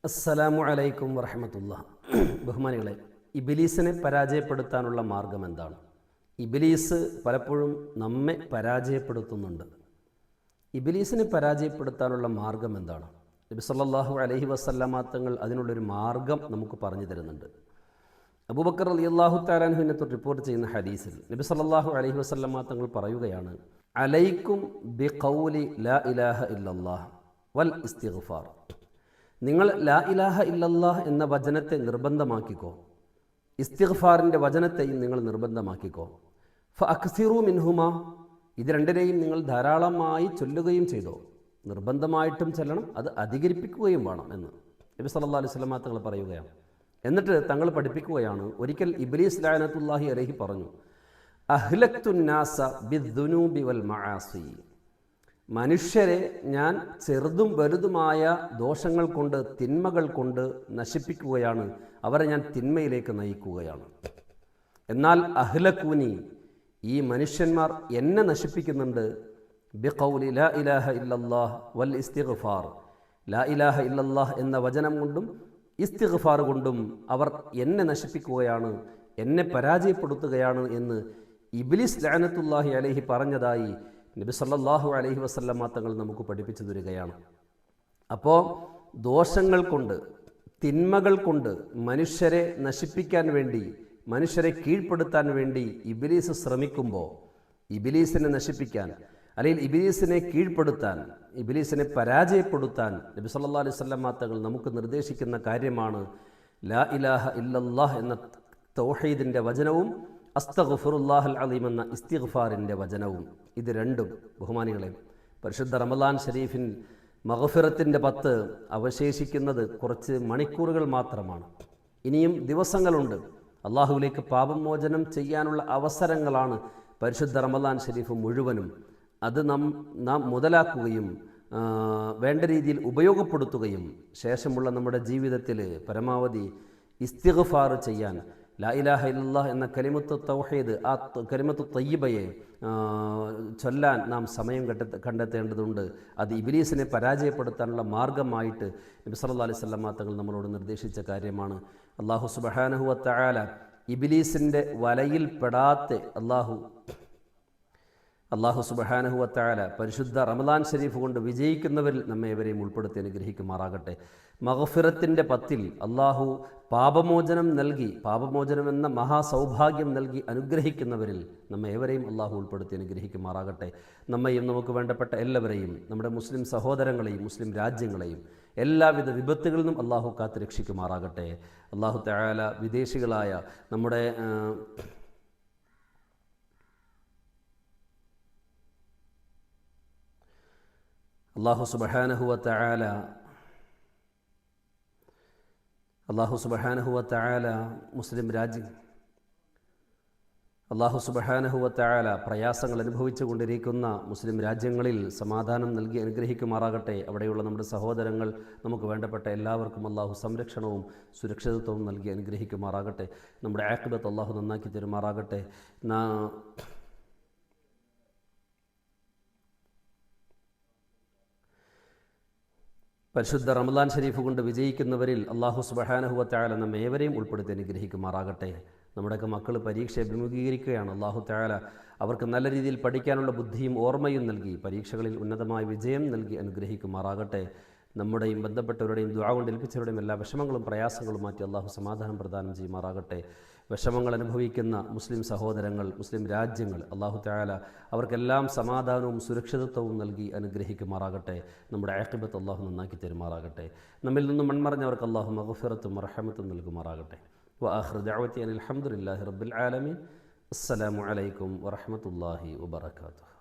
അസ്സലാമു അലൈക്കും വറഹ്മത്തുള്ളാഹി. ബഹുമാനികളെ, ഇബ്ലീസിനെ പരാജയപ്പെടുത്താനുള്ള മാർഗം എന്താണ്? ഇബ്ലീസ് പലപ്പോഴും നമ്മെ പരാജയപ്പെടുത്തുന്നുണ്ട്. ഇബ്ലീസിനെ പരാജയപ്പെടുത്താനുള്ള മാർഗം എന്താണ്? നബി സല്ലല്ലാഹു അലൈഹി വസല്ലമ തങ്ങൾ അതിനുള്ളൊരു മാർഗം നമുക്ക് പറഞ്ഞു തരുന്നുണ്ട്. അബൂബക്കർ റളിയല്ലാഹു തആല അൻഹുവിനെ തൊട്ട് റിപ്പോർട്ട് ചെയ്യുന്ന ഹദീസിൽ നബി സല്ലല്ലാഹു അലൈഹി വസല്ലമ തങ്ങൾ പറയുകയാണ്, അലൈക്കും ബിഖൗലി ലാ ഇലാഹ ഇല്ലല്ലാഹ് വൽ ഇസ്തിഗ്ഫാർ. നിങ്ങൾ ലാ ഇലാഹ ഇല്ലല്ലാഹ് എന്ന വചനത്തെ നിർബന്ധമാക്കിക്കോ, ഇസ്തിഗ്ഫാറിൻ്റെ വചനത്തെയും നിങ്ങൾ നിർബന്ധമാക്കിക്കോ. ഫഅക്സിറു മിൻഹുമാ, ഇത് രണ്ടിനെയും നിങ്ങൾ ധാരാളമായി ചൊല്ലുകയും ചെയ്തോ. നിർബന്ധമായിട്ടും ചെല്ലണം, അത് അധികരിപ്പിക്കുകയും വേണം എന്ന് നബി സല്ലല്ലാഹു അലൈഹി വസല്ലം തങ്ങൾ പറയുകയാണ്. എന്നിട്ട് തങ്ങൾ പഠിപ്പിക്കുകയാണ്, ഒരിക്കൽ ഇബ്ലീസ് ലഅനത്തുല്ലാഹി അലൈഹി പറഞ്ഞു, അഹ്ലക്തുന്നാസ ബിദ്ദുനൂബി വൽ മആസി. മനുഷ്യരെ ഞാൻ ചെറുതും വലുതുമായ ദോഷങ്ങൾ കൊണ്ട്, തിന്മകൾ കൊണ്ട് നശിപ്പിക്കുകയാണ്, അവരെ ഞാൻ തിന്മയിലേക്ക് നയിക്കുകയാണ്. എന്നാൽ അഹ്ലക്കൂനി, ഈ മനുഷ്യന്മാർ എന്നെ നശിപ്പിക്കുന്നുണ്ട്, ബിഖൗലി ലാ ഇലാഹ ഇല്ലല്ലാഹ് വൽ ഇസ്തിഗ്ഫാർ. ലാ ഇലാഹ ഇല്ലല്ലാഹ് എന്ന വചനം കൊണ്ടും ഇസ്തിഗ്ഫാർ കൊണ്ടും അവർ എന്നെ നശിപ്പിക്കുകയാണ്, എന്നെ പരാജയപ്പെടുത്തുകയാണ് എന്ന് ഇബ്ലീസ് ലഅനത്തുല്ലാഹി അലൈഹി പറഞ്ഞതായി നബി സല്ലല്ലാഹു അലൈഹി വസല്ലമ തങ്ങൾ നമുക്ക് പഠിപ്പിച്ചു തരികയാണ്. അപ്പോൾ ദോഷങ്ങൾ കൊണ്ട്, തിന്മകൾ കൊണ്ട് മനുഷ്യരെ നശിപ്പിക്കാൻ വേണ്ടി, മനുഷ്യരെ കീഴ്പ്പെടുത്താൻ വേണ്ടി ഇബ്ലീസ് ശ്രമിക്കുമ്പോൾ, ഇബ്ലീസിനെ നശിപ്പിക്കാൻ അല്ലെങ്കിൽ ഇബ്ലീസിനെ കീഴ്പ്പെടുത്താൻ, ഇബ്ലീസിനെ പരാജയപ്പെടുത്താൻ നബി സല്ലല്ലാഹു അലൈഹി വസല്ലമ തങ്ങൾ നമുക്ക് നിർദ്ദേശിക്കുന്ന കാര്യമാണ് ലാ ഇലാഹ ഇല്ലല്ലാഹ് എന്ന തൗഹീദിൻ്റെ വചനവും അസ്തഗ്ഫിറുല്ലാഹൽ അലീം എന്ന ഇസ്തിഗ്ഫാറിൻ്റെ വചനവും. ഇത് രണ്ടും ബഹുമാനികളെ, പരിശുദ്ധ റമളാൻ ഷരീഫിൻ മഗ്ഫിറത്തിൻ്റെ 10 അവശേഷിക്കുന്നത് കുറച്ച് മണിക്കൂറുകൾ മാത്രമാണ്. ഇനിയും ദിവസങ്ങളുണ്ട്. അള്ളാഹുവിലേക്ക് പാപമോചനം ചെയ്യാനുള്ള അവസരങ്ങളാണ് പരിശുദ്ധ റമളാൻ ഷരീഫ് മുഴുവനും. അത് നാം മുതലാക്കുകയും വേണ്ട രീതിയിൽ ഉപയോഗപ്പെടുത്തുകയും ശേഷമുള്ള നമ്മുടെ ജീവിതത്തിൽ പരമാവധി ഇസ്തിഗ്ഫാർ ചെയ്യാൻ, ലാ ഇലാഹ ഇല്ലല്ലാഹ് എന്ന കലിമത്തു തൗഹീദ്, ആ കലിമത്തു തയ്യിബയെ ചൊല്ലാൻ നാം സമയം കണ്ടെത്തേണ്ടതുണ്ട്. അത് ഇബ്ലീസിനെ പരാജയപ്പെടുത്താനുള്ള മാർഗമായിട്ട് നബി സല്ലല്ലാഹു അലൈഹി വസല്ലം തങ്ങൾ നമ്മളോട് നിർദ്ദേശിച്ച കാര്യമാണ്. അല്ലാഹു സുബ്ഹാനഹു വ തആല ഇബ്ലീസിൻ്റെ വലയിൽ പെടാതെ അല്ലാഹു സുബ്ഹാനഹു വ തആല പരിശുദ്ധ റമളാൻ ഷരീഫ് കൊണ്ട് വിജയിക്കുന്നവരിൽ നമ്മെ ഏവരെയും ഉൾപ്പെടുത്തി അനുഗ്രഹിക്കുമാറാകട്ടെ. മഗ്ഫിറത്തിൻ്റെ 10 അല്ലാഹു പാപമോചനം നൽകി, പാപമോചനം എന്ന മഹാസൗഭാഗ്യം നൽകി അനുഗ്രഹിക്കുന്നവരിൽ നമ്മെ ഏവരെയും അല്ലാഹു ഉൾപ്പെടുത്തി അനുഗ്രഹിക്കുമാറാകട്ടെ. നമ്മയും നമുക്ക് വേണ്ടപ്പെട്ട എല്ലാവരെയും, നമ്മുടെ മുസ്ലിം സഹോദരങ്ങളെയും മുസ്ലിം രാജ്യങ്ങളെയും എല്ലാവിധ വിപത്തുകളിൽ നിന്നും അല്ലാഹു കാത്ത് രക്ഷിക്കുമാറാകട്ടെ. അല്ലാഹു തആല വിദേശികളായ നമ്മുടെ അല്ലാഹു സുബ്ഹാനഹു വ തആല മുസ്ലിം രാജ്യം, അല്ലാഹു സുബ്ഹാനഹു വ തആല പ്രയാസങ്ങൾ അനുഭവിച്ചു കൊണ്ടിരിക്കുന്ന മുസ്ലിം രാജ്യങ്ങളിൽ സമാധാനം നൽകി അനുഗ്രഹിക്കുമാറാകട്ടെ. അവിടെയുള്ള നമ്മുടെ സഹോദരങ്ങൾ, നമുക്ക് വേണ്ടപ്പെട്ട എല്ലാവർക്കും അല്ലാഹു സംരക്ഷണവും സുരക്ഷിതത്വവും നൽകി അനുഗ്രഹിക്കുമാറാകട്ടെ. നമ്മുടെ ആഖിബത്ത് അല്ലാഹു നന്നാക്കി തരുമാറാകട്ടെ. പരിശുദ്ധ റമളാൻ ഷരീഫ് കൊണ്ട് വിജയിക്കുന്നവരിൽ അല്ലാഹു സുബ്ഹാനഹു വ തആല നമ്മെ ഏവരെയും ഉൾപ്പെടുത്തി അനുഗ്രഹിക്കുമാറാകട്ടെ. നമ്മുടെയൊക്കെ മക്കൾ പരീക്ഷ അഭിമുഖീകരിക്കുകയാണ്. അല്ലാഹു തആല അവർക്ക് നല്ല രീതിയിൽ പഠിക്കാനുള്ള ബുദ്ധിയും ഓർമ്മയും നൽകി പരീക്ഷകളിൽ ഉന്നതമായ വിജയം നൽകി അനുഗ്രഹിക്കുമാറാകട്ടെ. നമ്മുടെയും ബന്ധപ്പെട്ടവരുടെയും ദുആ കൊണ്ട് ഏൽപ്പിച്ചവരുടെയും എല്ലാ വിഷമങ്ങളും പ്രയാസങ്ങളും മാറ്റി അല്ലാഹു സമാധാനം പ്രദാനം ചെയ്യുമാറാകട്ടെ. വിഷമങ്ങൾ അനുഭവിക്കുന്ന മുസ്ലിം സഹോദരങ്ങൾ, മുസ്ലിം രാജ്യങ്ങൾ, അല്ലാഹു തആല അവർക്കെല്ലാം സമാധാനവും സുരക്ഷിതത്വവും നൽകി അനുഗ്രഹിക്കുമാറാകട്ടെ. നമ്മുടെ ആഖിബത്ത് അല്ലാഹു നന്നാക്കി തരുമാറാകട്ടെ. നമ്മിൽ നിന്നും മൺമറഞ്ഞവർക്ക് അല്ലാഹു മഗ്ഫിറത്തും റഹ്മത്തും നൽകുമാറാകട്ടെ. വആഖിറു ദഅവതി അനിൽ ഹംദുലില്ലാഹി റബ്ബിൽ ആലമീൻ. അസ്സലാമു അലൈക്കും വറഹ്മത്തുള്ളാഹി വബറകാതുഹു.